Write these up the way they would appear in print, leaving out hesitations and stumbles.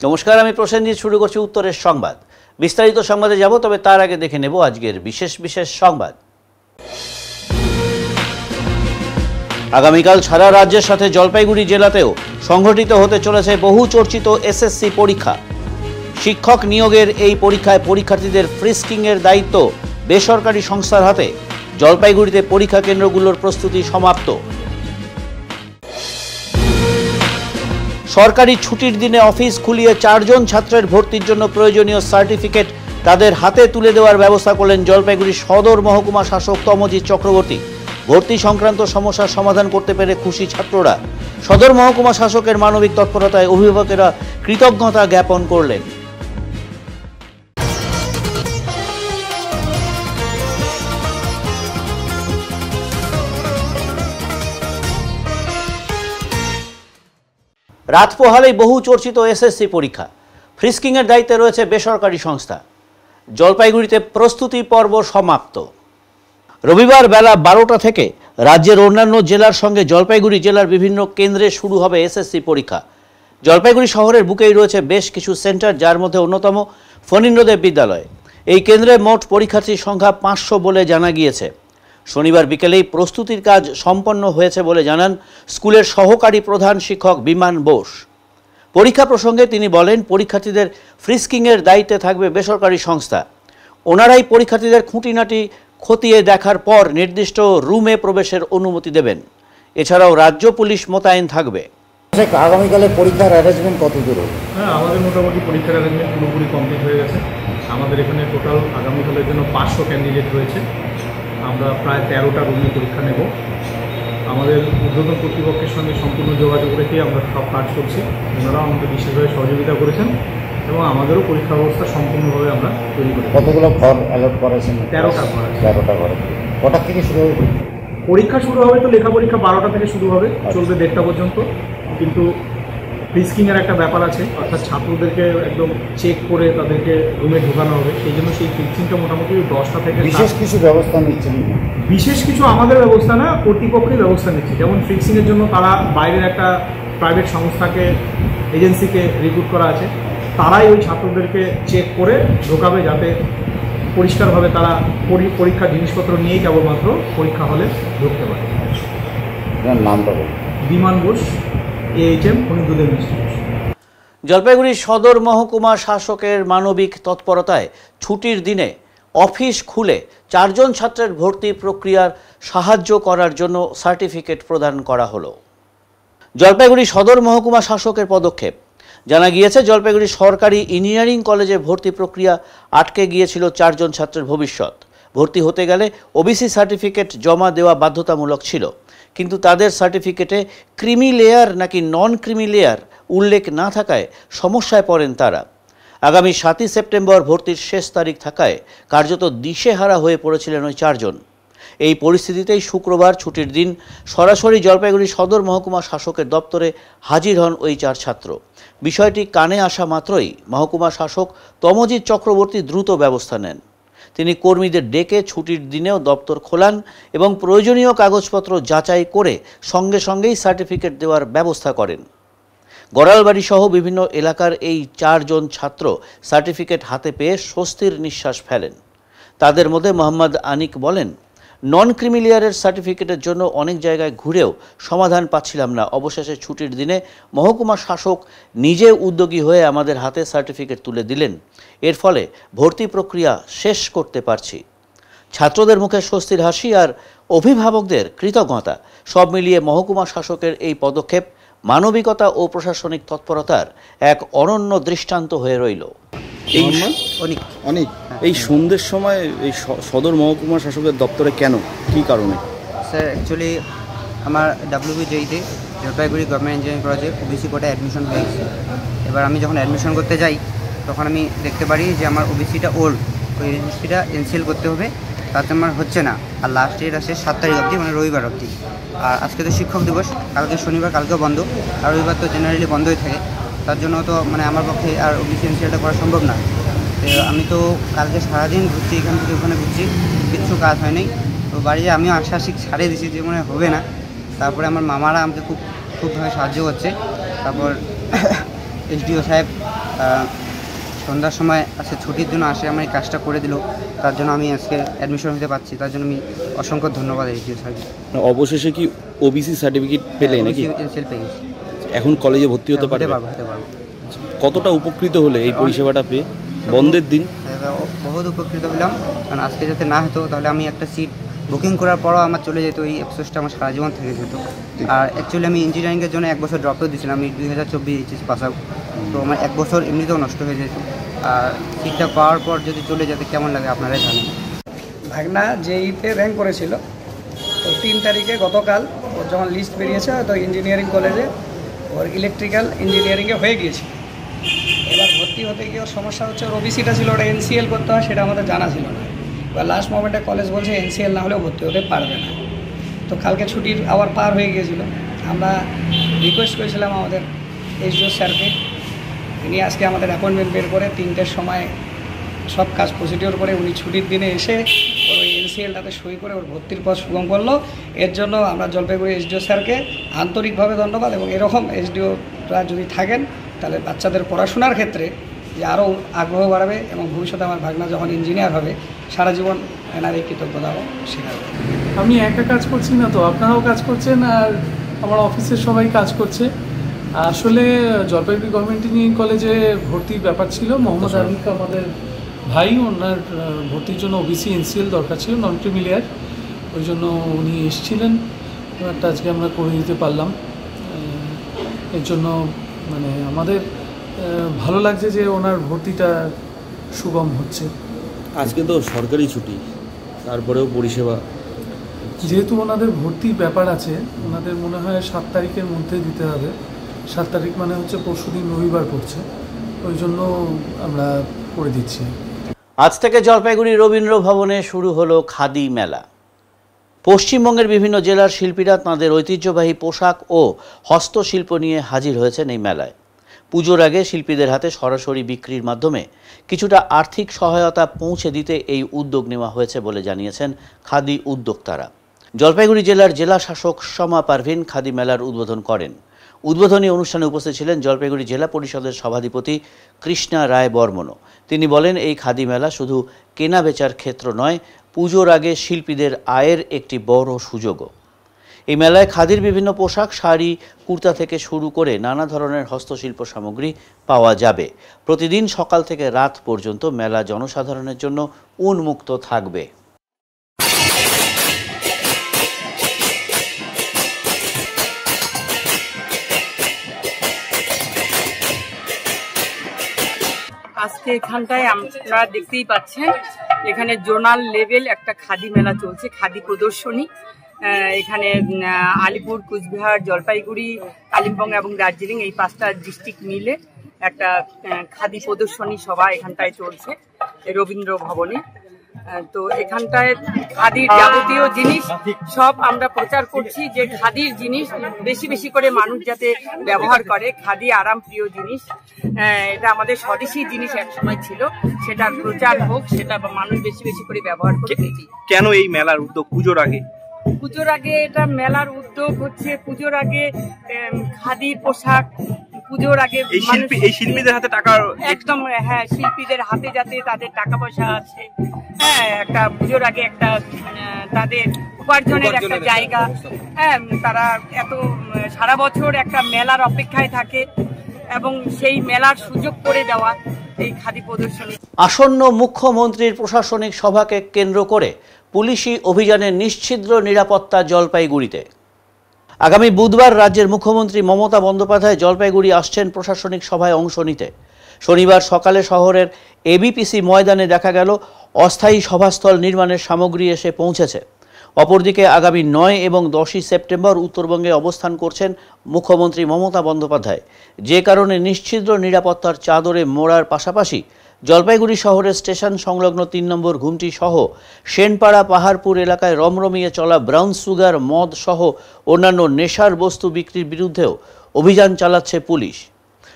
নমস্কার, আমি প্রসেনজিৎ। শুরু করছি উত্তরের সংবাদ। বিস্তারিত সংবাদে যাব, তবে তার আগে দেখে নেব আজকের বিশেষ সংবাদ। আগামীকাল সারা রাজ্যের সাথে জলপাইগুড়ি জেলাতেও সংঘটিত হতে চলেছে বহু চর্চিত এসএসসি পরীক্ষা। শিক্ষক নিয়োগের এই পরীক্ষায় পরীক্ষার্থীদের ফ্রিস্কিংয়ের দায়িত্ব বেসরকারি সংস্থার হাতে। জলপাইগুড়িতে পরীক্ষা কেন্দ্রগুলোর প্রস্তুতি সমাপ্ত। সরকারি ছুটির দিনে অফিস খুলিয়ে 4 জন ছাত্রের ভর্তির জন্য প্রয়োজনীয় সার্টিফিকেট তাদের হাতে তুলে দেওয়ার ব্যবস্থা করলেন জলপাইগুড়ি সদর মহকুমা শাসক তমজিৎ চক্রবর্তী। ভর্তি সংক্রান্ত সমস্যার সমাধান করতে পেরে খুশি ছাত্ররা। সদর মহকুমা শাসকের মানবিক তৎপরতায় অভিভাবকেরা কৃতজ্ঞতা জ্ঞাপন করলেন। রাত পোহালেই বহু চর্চিত এসএসসি পরীক্ষা। ফ্রিস্কিংয়ের দায়িত্বে রয়েছে বেসরকারি সংস্থা। জলপাইগুড়িতে প্রস্তুতি পর্ব সমাপ্ত। রবিবার বেলা 12টা থেকে রাজ্যের অন্যান্য জেলার সঙ্গে জলপাইগুড়ি জেলার বিভিন্ন কেন্দ্রে শুরু হবে এসএসসি পরীক্ষা। জলপাইগুড়ি শহরের বুকেই রয়েছে বেশ কিছু সেন্টার, যার মধ্যে অন্যতম ফণীন্দ্রদেব বিদ্যালয়। এই কেন্দ্রে মোট পরীক্ষার্থীর সংখ্যা 500 বলে জানা গিয়েছে। শনিবার বিকেলেই প্রস্তুতির কাজ সম্পন্ন হয়েছে বলে জানান স্কুলের সহকারী প্রধান শিক্ষক বিমান বোস। পরীক্ষা প্রসঙ্গে তিনি বলেন, পরীক্ষার্থীদের ফ্রিস্কিংয়ের দায়িত্বে থাকবে বেসরকারি সংস্থা। ওনারাই পরীক্ষার্থীদের খুঁটিনাটি খতিয়ে দেখার পর নির্দিষ্ট রুমে প্রবেশের অনুমতি দেবেন। এছাড়াও রাজ্য পুলিশ মোতায়েন থাকবে। আগামীকালে পরীক্ষার অ্যারেঞ্জমেন্ট কত দূর? হ্যাঁ, আমাদের মোটামুটি পরীক্ষার অ্যারেঞ্জমেন্ট পুরোপুরি কমপ্লিট হয়ে গেছে। আমাদের এখানে টোটাল আগামীকালের জন্য 500 ক্যান্ডিডেট রয়েছে। আমরা প্রায় 13টা রুমে পরীক্ষা নেব। আমাদের ঊর্ধ্বতন কর্তৃপক্ষের সঙ্গে সম্পূর্ণ যোগাযোগ রেখে আমরা সব কাজ করছি। ওনারাও আমাদের বিশেষভাবে সহযোগিতা করেছেন এবং আমাদেরও পরীক্ষা ব্যবস্থা সম্পূর্ণভাবে আমরা তৈরি করি। কতগুলো ঘর অ্যালট করেছেন? 13টা ঘর আছে। 13টা ঘর। কটা থেকে শুরু হবে পরীক্ষা? শুরু হবে তো লেখা পরীক্ষা 12টা থেকে শুরু হবে, চলবে 1:30টা পর্যন্ত। কিন্তু ফ্রিস্কিংয়ের একটা ব্যাপার আছে, অর্থাৎ ছাত্রদেরকে একদম চেক করে তাদেরকে রুমে ঢোকানো হবে। সেই জন্য সেই ফ্রিস্কিংটা মোটামুটি 10টা থেকে। বিশেষ কিছু ব্যবস্থা নিচ্ছেন? বিশেষ কিছু আমাদের ব্যবস্থা না, কর্তৃপক্ষই ব্যবস্থা নিচ্ছে। যেমন ফ্রিস্কিংয়ের জন্য তারা বাইরের একটা প্রাইভেট সংস্থাকে, এজেন্সিকে রিক্রুট করা আছে। তারাই ওই ছাত্রদেরকে চেক করে ঢোকাবে, যাতে পরিষ্কারভাবে তারা পরীক্ষার জিনিসপত্র নিয়েই কেবলমাত্র পরীক্ষা হলে ঢুকতে পারে। নামটা বলুন। বিমান বোস, AHM ফণীন্দ্রদেব ইনস্টিটিউট। জলপাইগুড়ি সদর মহকুমা শাসকের মানবিক তৎপরতায় ছুটির দিনে অফিস খুলে 4 জন ছাত্রের ভর্তি প্রক্রিয়ার সাহায্য করার জন্য সার্টিফিকেট প্রদান করা হলো। জলপাইগুড়ি সদর মহকুমা শাসকের পদক্ষেপ। জানা গিয়েছে, জলপাইগুড়ি সরকারি ইঞ্জিনিয়ারিং কলেজে ভর্তি প্রক্রিয়া আটকে গিয়েছিল 4 জন ছাত্রের ভবিষ্যৎ। ভর্তি হতে গেলে ওবিসি সার্টিফিকেট জমা দেওয়া বাধ্যতামূলক ছিল, কিন্তু তাদের সার্টিফিকেটে ক্রিমি লেয়ার নাকি নন ক্রিমি লেয়ার উল্লেখ না থাকায় সমস্যায় পড়েন তারা। আগামী 7ই সেপ্টেম্বর ভর্তির শেষ তারিখ থাকায় কার্যত দিশেহারা হয়ে পড়েছিলেন ওই 4 জন। এই পরিস্থিতিতেই শুক্রবার ছুটির দিন সরাসরি জলপাইগুড়ি সদর মহকুমা শাসকের দপ্তরে হাজির হন ওই 4 ছাত্র। বিষয়টি কানে আসা মাত্রই মহকুমা শাসক তমজিৎ চক্রবর্তী দ্রুত ব্যবস্থা নেন। তিনি কর্মীদের ডেকে ছুটির দিনেও দপ্তর খোলান এবং প্রয়োজনীয় কাগজপত্র যাচাই করে সঙ্গে সঙ্গেই সার্টিফিকেট দেওয়ার ব্যবস্থা করেন। গড়ালবাড়ি সহ বিভিন্ন এলাকার এই 4 জন ছাত্র সার্টিফিকেট হাতে পেয়ে স্বস্তির নিঃশ্বাস ফেলেন। তাদের মধ্যে মোহাম্মদ আনিক বলেন, নন ক্রিমিলিয়ারের সার্টিফিকেটের জন্য অনেক জায়গায় ঘুরেও সমাধান পাচ্ছিলাম না। অবশেষে ছুটির দিনে মহকুমা শাসক নিজে উদ্যোগী হয়ে আমাদের হাতে সার্টিফিকেট তুলে দিলেন। এর ফলে ভর্তি প্রক্রিয়া শেষ করতে পারছি। ছাত্রদের মুখে স্বস্তির হাসি আর অভিভাবকদের কৃতজ্ঞতা। সব মিলিয়ে মহকুমা শাসকের এই পদক্ষেপ মানবিকতা ও প্রশাসনিক তৎপরতার এক অনন্য দৃষ্টান্ত হয়ে রইল। এই সন্ধ্যের সময় এই সদর মহকুমা শাসকের দপ্তরে কেন, কী কারণে? স্যার, অ্যাকচুয়ালি আমার WBJEতে জলপাইগুড়ি গভর্নমেন্ট ইঞ্জিনিয়ারিং কলেজে ওবিসি কোটায় অ্যাডমিশন হয়ে গেছে। এবার আমি যখন অ্যাডমিশন করতে যাই তখন আমি দেখতে পারি যে আমার ওবিসিটা ওল্ড, ওই ওবিসিটা এনসিএল করতে হবে, তাতে আমার হচ্ছে না। আর লাস্ট ডেট আছে 7 তারিখ অবধি, মানে রবিবার অবধি। আর আজকে তো শিক্ষক দিবস, কালকে শনিবার, কালকেও বন্ধ, আর রবিবার তো জেনারেলি বন্ধই থাকে। তার জন্য তো মানে আমার পক্ষে আর ওবিসি এনসিএলটা করা সম্ভব না। আমি তো কালকে সারাদিন ঘুরছি, এখান থেকে ওখানে ঘুরছি, কিচ্ছু কাজ হয়নি। তো বাড়িতে আমিও আশ্বাসিক ছাড়িয়ে দিয়েছি যে মনে হবে না। তারপরে আমার মামারা আমাকে খুবভাবে সাহায্য করছে। তারপর এসডিও সাহেব সন্ধ্যার সময় আজকে ছুটির জন্য আসে আমার এই কাজটা করে দিল, তার জন্য আমি আজকে অ্যাডমিশন হতে পারছি, তার জন্য আমি অসংখ্য ধন্যবাদ এসডিও সাহেবকে। অবশেষে কি ওবিসি সার্টিফিকেট পেলে নাকি? এনসিএল পেয়ে গেছি। এখন কলেজে ভর্তি হতে পারবে? হতে পারবো। কতটা উপকৃত হলে এই পরিষেবাটা পেয়ে? বন্ধের দিন বহুত উপকৃত হলাম, কারণ আজকে যাতে না হতো তাহলে আমি একটা সিট বুকিং করার পরও আমার চলে যেত, এই এক্সপোজটা আমার সারা জীবন থেকে যেত। আর অ্যাকচুয়ালি আমি ইঞ্জিনিয়ারিংয়ের জন্য 1 বছর ড্রপও দিয়েছিলাম, আমি 2024 এইচএস পাস আউট, তো আমার 1 বছর এমনিতেও নষ্ট হয়ে যেত। আর সিটটা পাওয়ার পর যদি চলে যেতে কেমন লাগে আপনারাই জানেন। ভাগনা জেইতে র্যাঙ্ক করেছিল, তো 3 তারিখে গতকাল ওর যখন লিস্ট বেরিয়েছে তো ইঞ্জিনিয়ারিং কলেজে ওর ইলেকট্রিক্যাল ইঞ্জিনিয়ারিংয়ে হয়ে গিয়েছে। এবার ভর্তি হতে গিয়ে ওর সমস্যা হচ্ছে, ওর ওবিসিটা ছিল, ওটা এনসিএল করতে হয়, সেটা আমাদের জানা ছিল না। এবার লাস্ট মোমেন্টে কলেজ বলছে এনসিএল না হলেও ভর্তি হতে পারবে না। তো কালকে ছুটির আওয়ার পার হয়ে গিয়েছিল, আমরা রিকোয়েস্ট করেছিলাম আমাদের এসডিও স্যারকে, তিনি আজকে আমাদের অ্যাপয়েন্টমেন্ট বের করে 3টের সময় সব কাজ প্রসিডিওর করে উনি ছুটির দিনে এসে ওর ওই এনসিএলটাতে সই করে ওর ভর্তির পর সুগম করলো। এর জন্য আমরা জলপাইগুড়ি এসডিও স্যারকে আন্তরিকভাবে ধন্যবাদ, এবং এরকম এসডিওরা যদি থাকেন তাহলে বাচ্চাদের পড়াশোনার ক্ষেত্রে যে আরও আগ্রহ বাড়বে, এবং ভবিষ্যতে আমার ভাগনা যখন ইঞ্জিনিয়ার হবে সারা জীবন এনার এই কৃতজ্ঞতাও স্বীকার করবে। আমি একা কাজ করছি না, তো আপনারাও কাজ করছেন আর আমার অফিসের সবাই কাজ করছে। আসলে জলপাইগুড়ি গভর্নমেন্ট ইঞ্জিনিয়ারিং কলেজে ভর্তির ব্যাপার ছিল, মোহাম্মদ আরিফ আমাদের ভাই, ওনার ভর্তির জন্য ওবিসি এনসিএল দরকার ছিল, নন ক্রিমিলিয়ার, ওই জন্য উনি এসেছিলেন, একটা আজকে আমরা করে দিতে পারলাম। এর জন্য মানে আমাদের ভালো লাগছে যে ওনার ভর্তিটা সুগম হচ্ছে। আজকে তো সরকারি ছুটি, তারপরেও পরিষেবা, যেহেতু ওনাদের ভর্তির ব্যাপার আছে, ওনাদের মনে হয় 7 তারিখের মধ্যে দিতে হবে। 7 তারিখ মানে হচ্ছে পরশুদিন রবিবার পড়ছে, ওই জন্য আমরা করে দিচ্ছি। আজ থেকে জলপাইগুড়ি রবীন্দ্র ভবনে শুরু হলো খাদি মেলা। পশ্চিমবঙ্গের বিভিন্ন জেলার শিল্পীরা তাঁদের ঐতিহ্যবাহী পোশাক ও হস্তশিল্প নিয়ে হাজির হয়েছেন এই মেলায়। পুজোর আগে শিল্পীদের হাতে সরাসরি বিক্রির মাধ্যমে কিছুটা আর্থিক সহায়তা পৌঁছে দিতে এই উদ্যোগ নেওয়া হয়েছে বলে জানিয়েছেন খাদি উদ্যোক্তারা। জলপাইগুড়ি জেলার জেলা শাসক শমা পারভিন খাদি মেলার উদ্বোধন করেন। উদ্বোধনী অনুষ্ঠানে উপস্থিত ছিলেন জলপাইগুড়ি জেলা পরিষদের সভাধিপতি কৃষ্ণা রায় বর্মনও। তিনি বলেন, এই খাদি মেলা শুধু কেনা বেচার ক্ষেত্র নয়, পুজোর আগে শিল্পীদের আয়ের একটি বড় সুযোগও। এই মেলায় খাদির বিভিন্ন পোশাক, শাড়ি, কুর্তা থেকে শুরু করে নানা ধরনের হস্তশিল্প সামগ্রী পাওয়া যাবে। প্রতিদিন সকাল থেকে রাত পর্যন্ত মেলা জনসাধারণের জন্য উন্মুক্ত থাকবে। আজকে এখানটায় আপনারা দেখতেই পাচ্ছেন, এখানে জোনাল লেভেল একটা খাদি মেলা চলছে, খাদি প্রদর্শনী। এখানে আলিপুর, কুচবিহার, জলপাইগুড়ি, কালিম্পং এবং দার্জিলিং এই 5টা ডিস্ট্রিক্ট মিলে একটা খাদি প্রদর্শনী সভা এখানটায় চলছে রবীন্দ্র ভবনে। তো এখানটায় খাদির যাবতীয় জিনিস সব আমরা প্রচার করছি, যে খাদির জিনিস বেশি বেশি করে মানুষ যাতে ব্যবহার করে। খাদি আরাম প্রিয় জিনিস, এটা আমাদের স্বদেশী জিনিস একসময় ছিল, সেটার প্রচার হোক, সেটা মানুষ বেশি বেশি করে ব্যবহার করে। কেন এই মেলার উদ্যোগ পুজোর আগে? পুজোর আগে এটা মেলার উদ্যোগ হচ্ছে, পুজোর আগে খাদির পোশাক, পুজোর আগে এই শিল্পীদের হাতে টাকা, একদম হ্যাঁ, শিল্পীদের হাতে যাতে তাদের টাকা পয়সা আছে, হ্যাঁ, একটা পুজোর আগে একটা তাদের উপার্জনের একটা জায়গা, হ্যাঁ, তারা এত সারা বছর একটা মেলার অপেক্ষায় থাকে, এবং সেই মেলার সুযোগ করে দেওয়া এই খাদি প্রদর্শনী। আসন্ন মুখ্যমন্ত্রীর প্রশাসনিক সভাকে কেন্দ্র করে পুলিশি অভিযানে নিশ্ছিদ্র নিরাপত্তা জলপাইগুড়িতে। আগামী বুধবার রাজ্যের মুখ্যমন্ত্রী মমতা বন্দ্যোপাধ্যায় জলপাইগুড়ি আসছেন প্রশাসনিক সভায় অংশ নিতে। শনিবার সকালে শহরের এবিপিসি ময়দানে দেখা গেল অস্থায়ী সভাস্থল নির্মাণের সামগ্রী এসে পৌঁছেছে। অপরদিকে আগামী 9 এবং 10ই সেপ্টেম্বর উত্তরবঙ্গে অবস্থান করছেন মুখ্যমন্ত্রী মমতা বন্দ্যোপাধ্যায়, যে কারণে নিশ্ছিদ্র নিরাপত্তার চাদরে মোড়ার পাশাপাশি জলপাইগুড়ি শহরের স্টেশন সংলগ্ন 3 নম্বর ঘুমটি সহ সেনপাড়া, পাহাড়পুর এলাকায় রমরমিয়ে চলা ব্রাউন সুগার, মদ সহ অন্যান্য নেশার বস্তু বিক্রির বিরুদ্ধেও অভিযান চালাচ্ছে পুলিশ।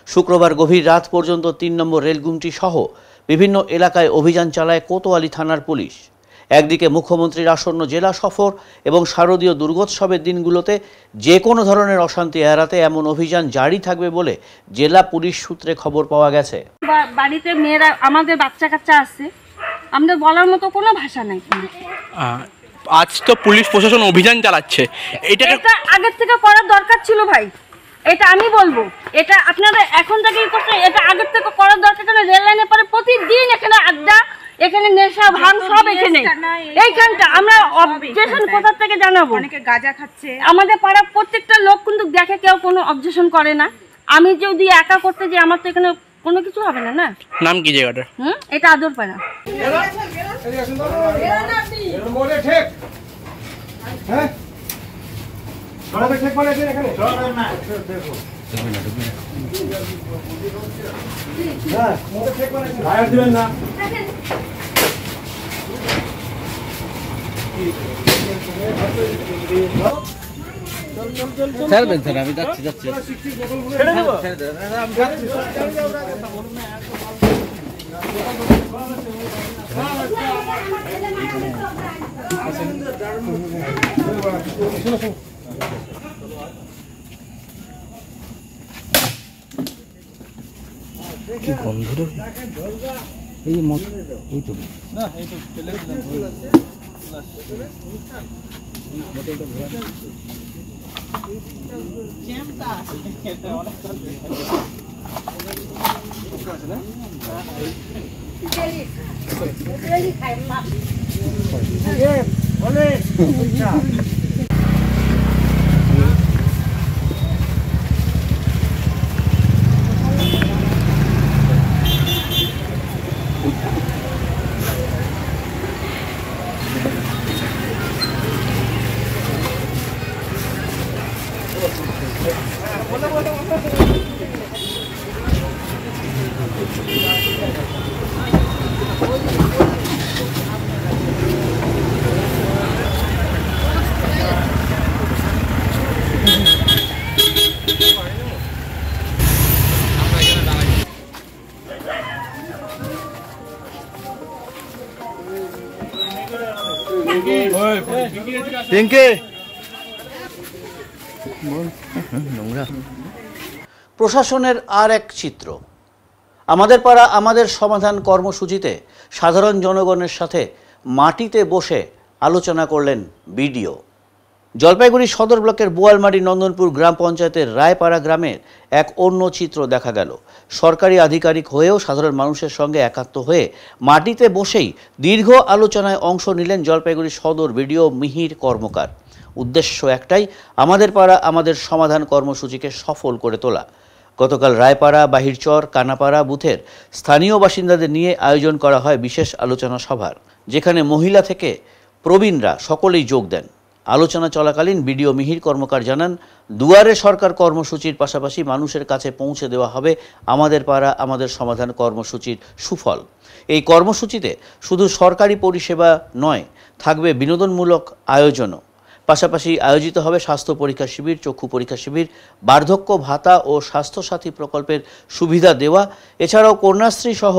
শুক্রবার গভীর রাত পর্যন্ত 3 নম্বর রেলগুমটি সহ বিভিন্ন এলাকায় অভিযান চালায় কোতোয়ালি থানার পুলিশ। একদিকে মুখ্যমন্ত্রীর আসন্ন জেলা সফর এবং শারদীয় দুর্গোৎসবের দিনগুলোতে যে কোনো ধরনের অশান্তি এড়াতে এমন অভিযান জারি থাকবে বলে জেলা পুলিশ সূত্রে খবর পাওয়া গেছে। বাড়িতে মেয়েরা আমাদের বাচ্চা কাচ্চা আছে, আমাদের বলার মতো কোনো ভাষা নাই। আজ তো পুলিশ প্রশাসন অভিযান চালাচ্ছে, এটা আগের থেকে করার দরকার ছিল ভাই, এটা আমি বলবো। এটা আপনারা এখন থেকেই করতে, এটা আগের থেকে করার দরকার ছিল। রেল লাইনের পরে প্রতিদিন এখানে আড্ডা, এখানে নেশা ভাঙ সব এখানে। এইখানটা আমরা অবজেকশন কোথা থেকে জানাবো? অনেকে গাঁজা খাচ্ছে। আমাদের পাড়ার প্রত্যেকটা লোক কিন্তু দেখে, কেউ কোনো অবজেকশন করে না। আমি যদি একা করতে যাই আমার তো এখানে কোনো কিছু হবে না। না, নাম কি জায়গাটা? এটা আদরপাড়া। ছাড়বেন স্যার, আমি যাচ্ছি। কি গন্ধ রে? এই এই তো না, এই তো ফেলে প্রশাসনের আর এক চিত্র। আমাদের পাড়া আমাদের সমাধান কর্মসূচিতে সাধারণ জনগণের সাথে মাটিতে বসে আলোচনা করলেন বিডিও। জলপাইগুড়ি সদর ব্লকের বোয়ালমারি নন্দনপুর গ্রাম পঞ্চায়েতের রায়পাড়া গ্রামের এক অন্য চিত্র দেখা গেল। সরকারি আধিকারিক হয়েও সাধারণ মানুষের সঙ্গে একাত্ম হয়ে মাটিতে বসেই দীর্ঘ আলোচনায় অংশ নিলেন জলপাইগুড়ি সদর বিডিও মিহির কর্মকার। উদ্দেশ্য একটাই, আমাদের পাড়া আমাদের সমাধান কর্মসূচিকে সফল করে তোলা। গতকাল রায়পাড়া, বাহিরচর, কানাপাড়া বুথের স্থানীয় বাসিন্দাদের নিয়ে আয়োজন করা হয় বিশেষ আলোচনা সভার, যেখানে মহিলা থেকে প্রবীণরা সকলেই যোগ দেন। আলোচনা চলাকালীন বিডিও মিহির কর্মকার জানান, দুয়ারে সরকার কর্মসূচির পাশাপাশি মানুষের কাছে পৌঁছে দেওয়া হবে আমাদের পাড়া আমাদের সমাধান কর্মসূচির সুফল। এই কর্মসূচিতে শুধু সরকারি পরিষেবা নয়, থাকবে বিনোদনমূলক আয়োজনও। পাশাপাশি আয়োজিত হবে স্বাস্থ্য পরীক্ষা শিবির, চক্ষু পরীক্ষা শিবির, বার্ধক্য ভাতা ও স্বাস্থ্যসাথী প্রকল্পের সুবিধা দেওয়া, এছাড়াও কন্যাশ্রী সহ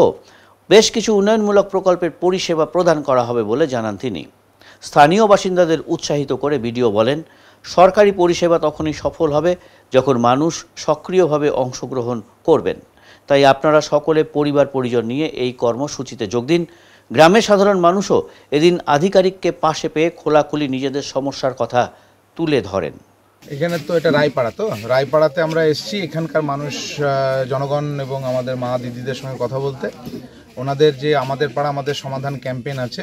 বেশ কিছু উন্নয়নমূলক প্রকল্পের পরিষেবা প্রদান করা হবে বলে জানান তিনি। স্থানীয় বাসিন্দাদের উৎসাহিত করে বিডিও বলেন, সরকারি পরিষেবা তখনই সফল হবে যখন মানুষ সক্রিয়ভাবে অংশগ্রহণ করবেন। তাই আপনারা সকলে পরিবার পরিজন নিয়ে এই কর্মসূচিতে যোগ দিন। গ্রামের সাধারণ মানুষও এদিন আধিকারিককে পাশে পেয়ে খোলাখুলি নিজেদের সমস্যার কথা তুলে ধরেন। এখানে তো এটা রায়পাড়া, তো রায়পাড়াতে আমরা এসেছি এখানকার মানুষ, জনগণ এবং আমাদের মা দিদিদের সঙ্গে কথা বলতে। ওনাদের যে আমাদের পাড়া আমাদের সমাধান ক্যাম্পেইন আছে,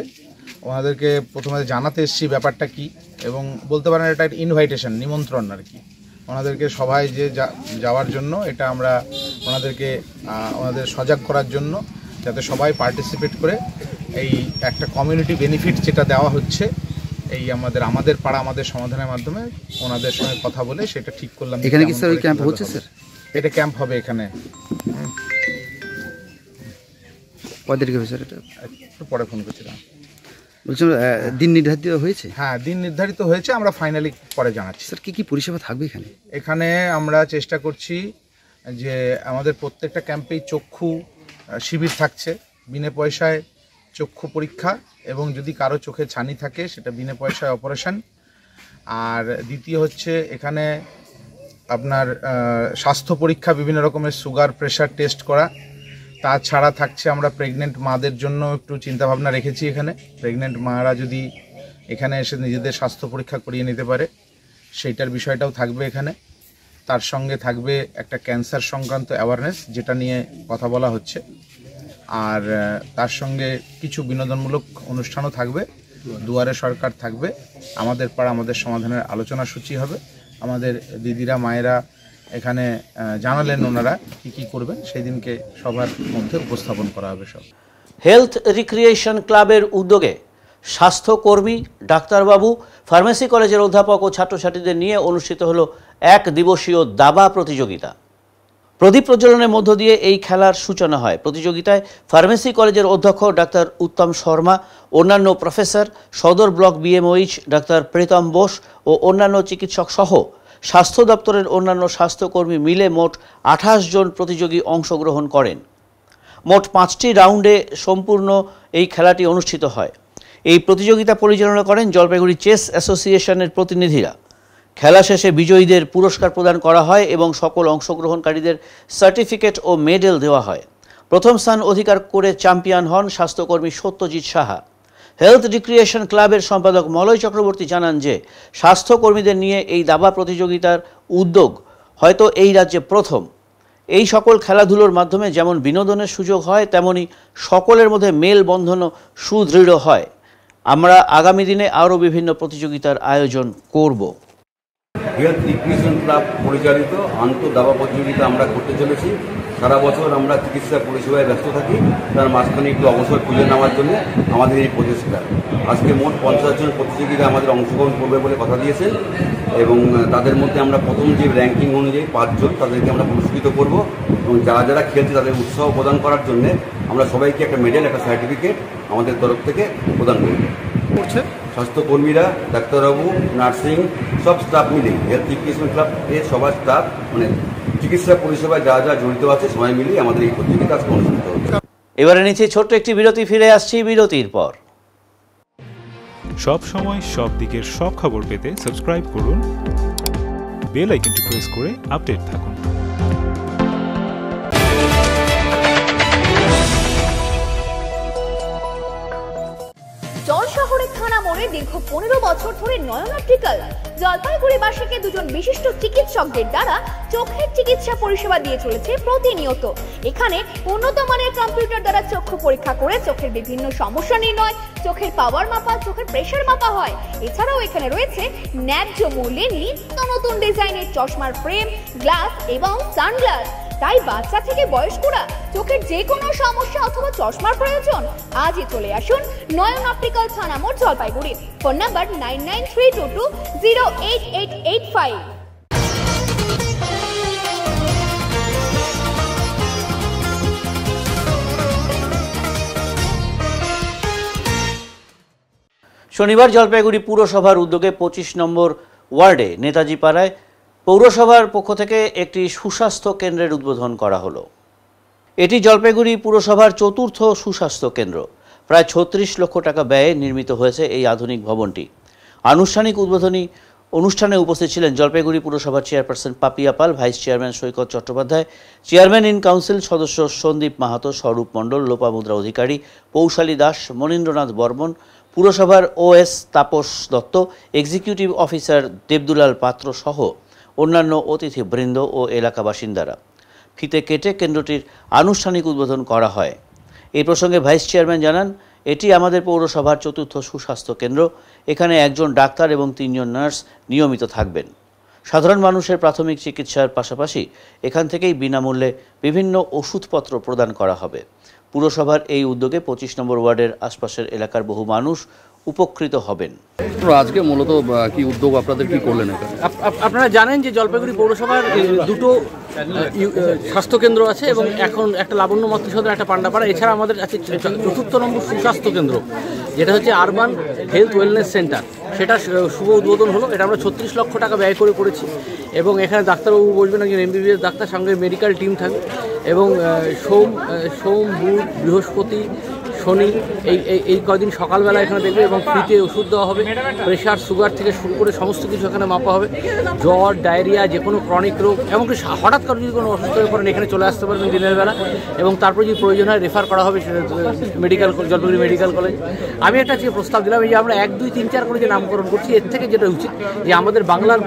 ওনাদেরকে প্রথমে জানাতে এসেছি ব্যাপারটা কি, এবং বলতে পারেন এটা একটা ইনভাইটেশন, নিমন্ত্রণ আর কি। ওনাদেরকে সভায় যে যাওয়ার জন্য এটা আমরা ওনাদের সজাগ করার জন্য, যাতে সবাই পার্টিসিপেট করে এই একটা কমিউনিটি বেনিফিট যেটা দেওয়া হচ্ছে এই আমাদের পাড়া আমাদের সমাধানের মাধ্যমে ওনাদের সঙ্গে কথা বলে সেটা ঠিক করলাম। এখানে কি স্যার ক্যাম্প হচ্ছে? স্যার এটা ক্যাম্প হবে এখানে। কয়দিন হবে স্যার? এটা একটু পরে ফোন করছিলাম। বলছিলাম দিন নির্ধারিত হয়েছে? হ্যাঁ, দিন নির্ধারিত হয়েছে, আমরা ফাইনালি পরে জানাচ্ছি। স্যার কী পরিষেবা থাকবে এখানে? এখানে আমরা চেষ্টা করছি যে আমাদের প্রত্যেকটা ক্যাম্পেই চক্ষু শিবির থাকছে, বিনা পয়সায় চক্ষু পরীক্ষা এবং যদি কারো চোখে ছানি থাকে সেটা বিনা পয়সায় অপারেশন। আর দ্বিতীয় হচ্ছে এখানে আপনার স্বাস্থ্য পরীক্ষা, বিভিন্ন রকমের সুগার প্রেশার টেস্ট করা। তাছাড়া থাকছে আমরা প্রেগনেন্ট মাদের জন্য একটু চিন্তাভাবনা রেখেছি। এখানে প্রেগনেন্ট মারা যদি এখানে এসে নিজেদের স্বাস্থ্য পরীক্ষা করিয়ে নিতে পারে সেইটার বিষয়টাও থাকবে এখানে। তার সঙ্গে থাকবে একটা ক্যান্সার সংক্রান্ত অ্যাওয়ারনেস, যেটা নিয়ে কথা বলা হচ্ছে। আর তার সঙ্গে কিছু বিনোদনমূলক অনুষ্ঠানও থাকবে। দুয়ারে সরকার থাকবে, আমাদের পাড়া আমাদের সমাধানের আলোচনা সূচি হবে। আমাদের দিদিরা মায়েরা এখানে জানালেন ওনারা কী করবেন, সেই দিনকে সবার মধ্যে উপস্থাপন করা হবে সব। হেলথ রিক্রিয়েশন ক্লাবের উদ্যোগে স্বাস্থ্যকর্মী, ডাক্তারবাবু, ফার্মেসি কলেজের অধ্যাপক ও ছাত্রছাত্রীদের নিয়ে অনুষ্ঠিত হলো এক দিবসীয় দাবা প্রতিযোগিতা। প্রদীপ প্রজ্বলনের মধ্য দিয়ে এই খেলার সূচনা হয়। প্রতিযোগিতায় ফার্মেসি কলেজের অধ্যক্ষ ডাক্তার উত্তম শর্মা, অন্যান্য প্রফেসর, সদর ব্লক বিএমওইচ ডাক্তার প্রীতম বোস ও অন্যান্য চিকিৎসক সহ স্বাস্থ্য দপ্তরের অন্যান্য স্বাস্থ্যকর্মী মিলে মোট 28 জন প্রতিযোগী অংশগ্রহণ করেন। মোট 5টি রাউন্ডে সম্পূর্ণ এই খেলাটি অনুষ্ঠিত হয়। এই প্রতিযোগিতা পরিচালনা করেন জলপাইগুড়ি চেস অ্যাসোসিয়েশনের প্রতিনিধিরা। খেলা শেষে বিজয়ীদের পুরস্কার প্রদান করা হয় এবং সকল অংশগ্রহণকারীদের সার্টিফিকেট ও মেডেল দেওয়া হয়। প্রথম স্থান অধিকার করে চ্যাম্পিয়ন হন স্বাস্থ্যকর্মী সত্যজিৎ সাহা। হেলথ রিক্রিয়েশন ক্লাবের সম্পাদক মলয় চক্রবর্তী জানান যে স্বাস্থ্যকর্মীদের নিয়ে এই দাবা প্রতিযোগিতার উদ্যোগ হয়তো এই রাজ্যে প্রথম। এই সকল খেলাধুলোর মাধ্যমে যেমন বিনোদনের সুযোগ হয়, তেমনি সকলের মধ্যে মেলবন্ধনও সুদৃঢ় হয়। আমরা আগামী দিনে আরও বিভিন্ন প্রতিযোগিতার আয়োজন করব। হেলথ রিক্রিয়েশন ক্লাব পরিচালিত দাবা প্রতিযোগিতা আমরা করতে চলেছি। সারা বছর আমরা চিকিৎসা পরিষেবায় ব্যস্ত থাকি, তার মাঝখানে একটু অবসর খুঁজে নেওয়ার জন্য আমাদের এই প্রচেষ্টা। আজকে মোট 50 জন প্রতিযোগিতা আমাদের অংশগ্রহণ করবে বলে কথা দিয়েছেন এবং তাদের মধ্যে আমরা প্রথম যে র্যাঙ্কিং অনুযায়ী 5 জন তাদেরকে আমরা পুরস্কৃত করব এবং যারা যারা খেলছে তাদের উৎসাহ প্রদান করার জন্য আমরা সবাইকে একটা মেডেল, একটা সার্টিফিকেট আমাদের তরফ থেকে প্রদান করব। স্বাস্থ্যকর্মীরা, ডাক্তারবাবু, নার্সিং সব স্টাফ মিলে হেলথ রিক্রিয়েশন ক্লাবের সবার স্টাফ মানে চিকিৎসা পরিষেবায় যা যা জড়িত আছে সবাই মিলে আমাদের এই প্রতিযোগিতা আজকে অনুষ্ঠিত হচ্ছে। এবারে নিচে ছোট্ট একটি বিরতি, ফিরে আসছি বিরতির পর। সব সময় সব দিকের সব খবর পেতে সাবস্ক্রাইব করুন, বেল আইকনটি প্রেস করে আপডেট থাকুন। শহরের থানা মোড়ে দীর্ঘ 15 বছর ধরে নয়ন অপটিক্যাল জলপাইগুড়িবাসীকে দুজন বিশিষ্ট চিকিৎসকদের দ্বারা চোখের চিকিৎসা পরিষেবা দিয়ে চলেছে প্রতিনিয়ত। এখানে উন্নত মানের কম্পিউটার দ্বারা চক্ষু পরীক্ষা করে চোখের বিভিন্ন সমস্যা নির্ণয়, চোখের পাওয়ার মাপা, চোখের প্রেসার মাপা হয়। এছাড়াও এখানে রয়েছে ন্যায্য মূল্যে নিত্য নতুন ডিজাইনের চশমার ফ্রেম, গ্লাস এবং সানগ্লাস। তাই বাচ্চা থেকে বয়স্করা চোখের যে কোনো সমস্যা অথবা চশমার প্রয়োজন আজই চলে আসুন নয়ন অপটিক্যাল থানা মোড় জলপাইগুড়ি। Phone number 9932208885। শনিবার জলপাইগুড়ি পুরসভার উদ্যোগে 25 নম্বর ওয়ার্ডে নেতাজি পাড়ায় পৌরসভার পক্ষ থেকে একটি সুস্বাস্থ্য কেন্দ্রের উদ্বোধন করা হলো। এটি জলপাইগুড়ি পুরসভার চতুর্থ সুস্বাস্থ্য কেন্দ্র। প্রায় 36 লক্ষ টাকা ব্যয়ে নির্মিত হয়েছে এই আধুনিক ভবনটি। আনুষ্ঠানিক উদ্বোধনী অনুষ্ঠানে উপস্থিত ছিলেন জলপাইগুড়ি পুরসভার chairperson Papiya Pal, vice chairman Saikat Chattopadhyay, chairman in council সদস্য সন্দীপ মাহাতো, স্বরূপ মণ্ডল, লোপামুদ্রা অধিকারী, পৌশালী দাস, মনীন্দ্রনাথ বর্মন, পুরসভার OS Tapas Dutta, executive officer Debdulal পাত্র সহ অন্যান্য অতিথিবৃন্দ ও এলাকা বাসিন্দারা। ফিতে কেটে কেন্দ্রটির আনুষ্ঠানিক উদ্বোধন করা হয়। এই প্রসঙ্গে ভাইস চেয়ারম্যান জানান, এটি আমাদের পৌরসভার চতুর্থ সুস্বাস্থ্য কেন্দ্র। এখানে একজন ডাক্তার এবং 3 জন নার্স নিয়মিত থাকবেন। সাধারণ মানুষের প্রাথমিক চিকিৎসার পাশাপাশি এখান থেকেই বিনামূল্যে বিভিন্ন ওষুধপত্র প্রদান করা হবে। পুরসভার এই উদ্যোগে 25 নম্বর ওয়ার্ডের আশপাশের এলাকার বহু মানুষ উপকৃত হবেন। আজকে মূলত কি উদ্যোগ আপনাদের কি করলেন? আপনারা জানেন যে জলপাইগুড়ি পৌরসভার দুটো স্বাস্থ্যকেন্দ্র আছে এবং এখন একটা লাবণ্য মাতৃসদন, একটা পান্ডাপাড়া। এছাড়া আমাদের আছে 4র্থ নম্বর সুস্বাস্থ্য কেন্দ্র, যেটা হচ্ছে আরবান হেলথ ওয়েলনেস সেন্টার। সেটা শুভ উদ্বোধন হলো। এটা আমরা 36 লক্ষ টাকা ব্যয় করে করেছি এবং এখানে ডাক্তারবাবু বসবেন, একজন MBBS ডাক্তার, সঙ্গে মেডিকেল টিম থাকবে এবং সোম বুধ বৃহস্পতি শনি এই কদিন সকালবেলা এখানে দেখবে এবং ফ্রিতে ওষুধ দেওয়া হবে। প্রেশার সুগার থেকে শুরু করে সমস্ত কিছু এখানে মাপা হবে। জ্বর ডায়রিয়া যে কোনো ক্রনিক রোগ এমনকি হঠাৎ করে যদি কোনো অসুস্থ হয়ে পড়েন এখানে চলে আসতে পারবেন দিনের বেলা, এবং তারপরে যদি প্রয়োজন হয় রেফার করা হবে জলপাইগুড়ি মেডিকেল কলেজ। আমি একটা যে প্রস্তাব দিলাম, এই যে আমরা 1 2 3 4 করে যে নামকরণ করছি, এর থেকে যেটা উচিত যে আমাদের বাংলার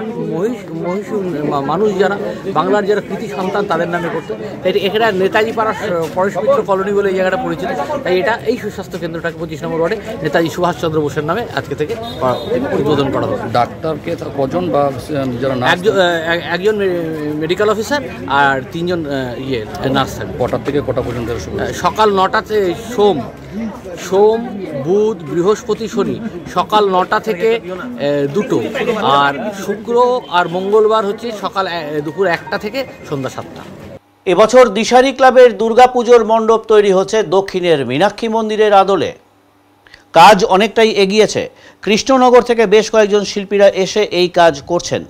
মানুষ যারা বাংলার যারা কৃতি সন্তান তাদের নামে করতে। তাই এখানে নেতাজি পাড়া পরেশ মিত্র কলোনি বলে এই জায়গাটা পরিচিত, তাই এটা এই সুস্বাস্থ্য কেন্দ্রটাকে 25 নম্বর ওয়ার্ডে নেতাজি সুভাষচন্দ্র বোসের নামে আজকে থেকে উদ্বোধন করা হবে। ডাক্তারকে কজন বা যারা একজন মেডিকেল অফিসার আর 3 জন নার্স থাকবে। কটার থেকে কটা পর্যন্ত? সকাল 9টাতে সোম বুধ বৃহস্পতি শনি সকাল 9টা থেকে 2টো, আর শুক্র আর মঙ্গলবার হচ্ছে সকাল দুপুর 1টা থেকে সন্ধ্যা 7টা। এবছর দিশারি ক্লাবের দুর্গাপুজোর মণ্ডপ তৈরি হচ্ছে দক্ষিণের মীনাক্ষী মন্দিরের আদলে। কাজ অনেকটাই এগিয়েছে। কৃষ্ণনগর থেকে বেশ কয়েকজন শিল্পীরা এসে এই কাজ করছেন।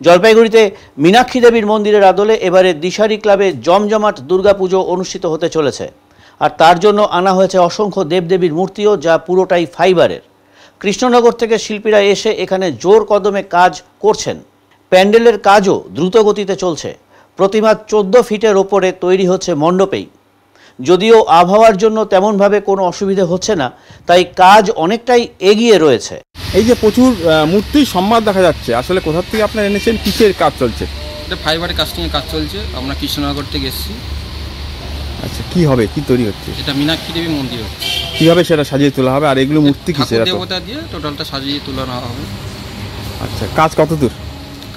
জলপাইগুড়িতে মীনাক্ষী দেবীর মন্দিরের আদলে এবারে দিশারি ক্লাবে জমজমাট দুর্গাপুজো অনুষ্ঠিত হতে চলেছে, আর তার জন্য আনা হয়েছে অসংখ্য দেবদেবীর মূর্তিও, যা পুরোটাই ফাইবারের। কৃষ্ণনগর থেকে শিল্পীরা এসে এখানে জোর কদমে কাজ করছেন। প্যান্ডেলের কাজও দ্রুত গতিতে চলছে। প্রতিমা 14 ফিটের ওপরে তৈরি হচ্ছে মণ্ডপেই। যদিও আবহাওয়ার জন্য তেমনভাবে কোনো অসুবিধে হচ্ছে না, তাই কাজ অনেকটাই এগিয়ে রয়েছে। এই যে প্রচুর মূর্তির সম্ভার দেখা যাচ্ছে, আসলে কোথা থেকে আপনারা এনেছেন, কিসের কাজ চলছে? এটা ফাইবারের কাস্টিংয়ের কাজ চলছে। আমরা কৃষ্ণনগর থেকে এসেছি। আচ্ছা, কি হবে, কি তৈরি হচ্ছে? এটা মীনাক্ষী দেবী মন্দির হচ্ছে। কিভাবে সেটা সাজিয়ে তোলা হবে, আর এগুলো মূর্তি কিসের? দেবতা দিয়ে টোটালটা সাজিয়ে তোলা হবে। আচ্ছা, কাজ কত দূর?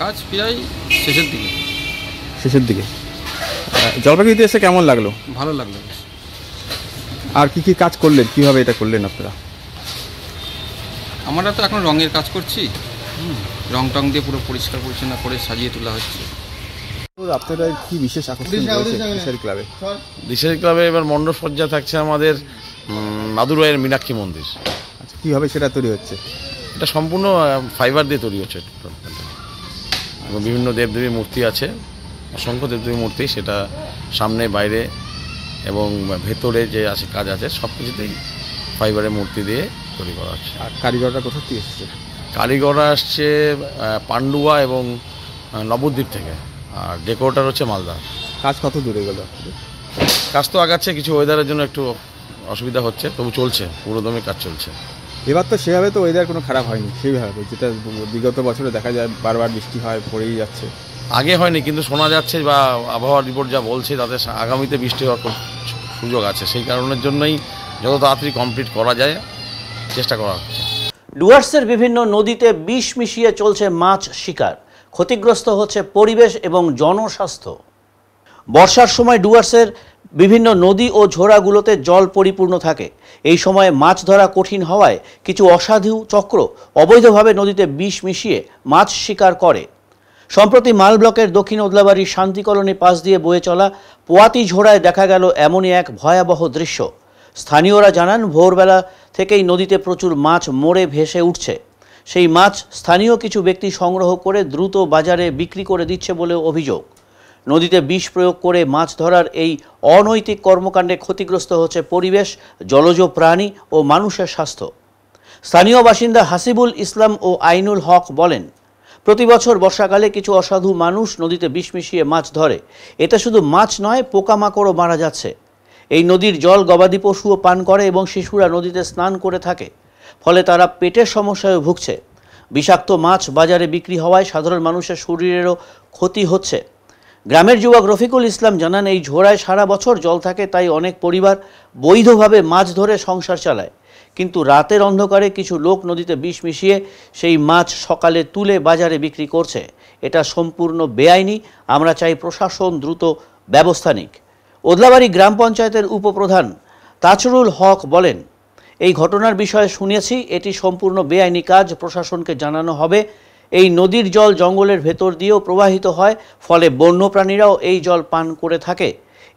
কাজ প্রায় শেষের দিকে। জলপাইগুড়িতে এসে কেমন লাগলো? ভালো লাগলো। আর কি কি কাজ করলেন, কিভাবে এটা করলেন আপনারা? আমরা তো এখন রঙের কাজ করছি, রং টং দিয়ে পুরো পরিষ্কার পরিচ্ছন্ন করে সাজিয়ে তোলা হচ্ছে। আপনারা কি বিশেষ আকর্ষণ রয়েছে দিশারি ক্লাবে? দিশারি ক্লাবে এবার মণ্ডপ সজ্জা থাকছে আমাদের মাদুরাইয়ের মীনাক্ষী মন্দির। আচ্ছা, কীভাবে সেটা তৈরি হচ্ছে? এটা সম্পূর্ণ ফাইবার দিয়ে তৈরি হচ্ছে এবং বিভিন্ন দেবদেবীর মূর্তি আছে, অসংখ্য দেবদেবীর মূর্তি, সেটা সামনে বাইরে এবং ভেতরে যে আছে কাজ আছে সব কিছুতেই ফাইবারের মূর্তি দিয়ে তৈরি করা হচ্ছে। আর কারিগররা কোথা থেকে এসেছে? কারিগররা আসছে পান্ডুয়া এবং নবদ্বীপ থেকে, আর ডেকোরেটর হচ্ছে মালদা। কাজ কত দূরে গেল? কাজ তো আগাচ্ছে, কিছু ওয়েদারের জন্য একটু অসুবিধা হচ্ছে, তবু চলছে, পুরোদমে কাজ চলছে। এবার তো সেভাবে তো ওয়েদার কোনো খারাপ হয়নি, সেইভাবে যেটা বিগত বছরে দেখা যায় বারবার বৃষ্টি হয়, পড়েই যাচ্ছে। আগে হয়নি, কিন্তু শোনা যাচ্ছে বা আবহাওয়া রিপোর্ট যা বলছে তাতে আগামীতে বৃষ্টি হওয়ার খুব সুযোগ আছে। সেই কারণের জন্যই যত তাড়াতাড়ি কমপ্লিট করা যায় চেষ্টা করা হচ্ছে। ডুয়ার্সের বিভিন্ন নদীতে বিষ মিশিয়ে চলছে মাছ শিকার। ক্ষতিগ্রস্ত হচ্ছে পরিবেশ এবং জনস্বাস্থ্য। বর্ষার সময় ডুয়ার্সের বিভিন্ন নদী ও ঝোড়াগুলোতে জল পরিপূর্ণ থাকে। এই সময় মাছ ধরা কঠিন হওয়ায় কিছু অসাধু চক্র অবৈধভাবে নদীতে বিষ মিশিয়ে মাছ শিকার করে। সম্প্রতি মাল ব্লকের দক্ষিণ ওদলাবাড়ির শান্তি কলোনির পাশ দিয়ে বয়ে চলা পোয়াতি ঝোড়ায় দেখা গেল এমনই এক ভয়াবহ দৃশ্য। স্থানীয়রা জানান, ভোরবেলা থেকেই নদীতে প্রচুর মাছ মরে ভেসে উঠছে। সেই মাছ স্থানীয় কিছু ব্যক্তি সংগ্রহ করে দ্রুত বাজারে বিক্রি করে দিচ্ছে বলেও অভিযোগ। নদীতে বিষ প্রয়োগ করে মাছ ধরার এই অনৈতিক কর্মকাণ্ডে ক্ষতিগ্রস্ত হচ্ছে পরিবেশ, জলজ প্রাণী ও মানুষের স্বাস্থ্য। স্থানীয় বাসিন্দা হাসিবুল ইসলাম ও আইনুল হক বলেন, প্রতি বছর বর্ষাকালে কিছু অসাধু মানুষ নদীতে বিষ মিশিয়ে মাছ ধরে। এতে শুধু মাছ নয়, পোকামাকড়ও মারা যাচ্ছে। এই নদীর জল গবাদি পশুও পান করে এবং শিশুরা নদীতে স্নান করে থাকে। ফলে তারা পেটের সমস্যায় ভুগছে। বিষাক্ত মাছ বাজারে বিক্রি হওয়ায় সাধারণ মানুষের শরীরেরও ক্ষতি হচ্ছে। গ্রামের যুবক রফিকুল ইসলাম জানান, এই ঝোড়ায় সারা বছর জল থাকে, তাই অনেক পরিবার বৈধভাবে মাছ ধরে সংসার চালায়। কিন্তু রাতের অন্ধকারে কিছু লোক নদীতে বিষ মিশিয়ে সেই মাছ সকালে তুলে বাজারে বিক্রি করছে। এটা সম্পূর্ণ বেআইনি। আমরা চাই প্রশাসন দ্রুত ব্যবস্থা নিক। ওদলাবাড়ি গ্রাম পঞ্চায়েতের উপপ্রধান তাজরুল হক বলেন, এই ঘটনার বিষয়ে শুনেছি, এটি সম্পূর্ণ বেআইনি কাজ, প্রশাসনকে জানানো হবে। এই নদীর জল জঙ্গলের ভেতর দিয়েও প্রবাহিত হয়, ফলে বন্যপ্রাণীরাও এই জল পান করে থাকে।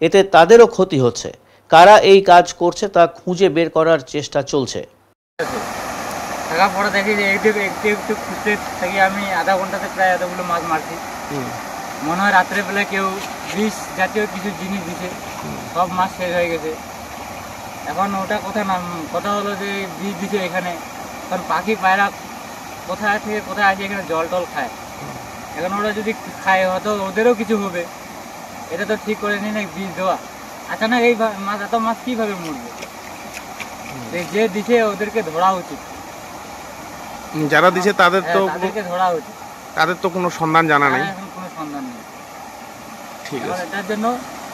এতে তাদেরও ক্ষতি হচ্ছে। কারা এই কাজ করছে তা খুঁজে বের করার চেষ্টা চলছে। থাকার পরে দেখি যে একটু একটু খুঁজতে থাকি, আমি আধা ঘন্টাতে প্রায় এতগুলো মাছ মারছি। মনে হয় রাত্রেবেলা কেউ বিষ জাতীয় কিছু জিনিস দিছে, সব মাছ শেষ হয়ে গেছে। এখন ওটা কথা হলো যে বিষ দিছে এখানে, কারণ পাখি পায়রা কোথায় থেকে কোথায় আসে এখানে জল টল খায়। এখন ওরা যদি খায় হয়তো ওদেরও কিছু হবে, এটা তো ঠিক করে নি না বিষ দেওয়া। আচানক এই মাছ এত মাছ কীভাবে মরবে? যে দিছে ওদেরকে ধরা উচিত, যারা দিছে তাদের তো তাদেরকে ধরা উচিত। তাদের তো কোনো সন্ধান জানা নেই। এখন কোনো সন্ধান নেই। ঠিক আছে, এটার জন্য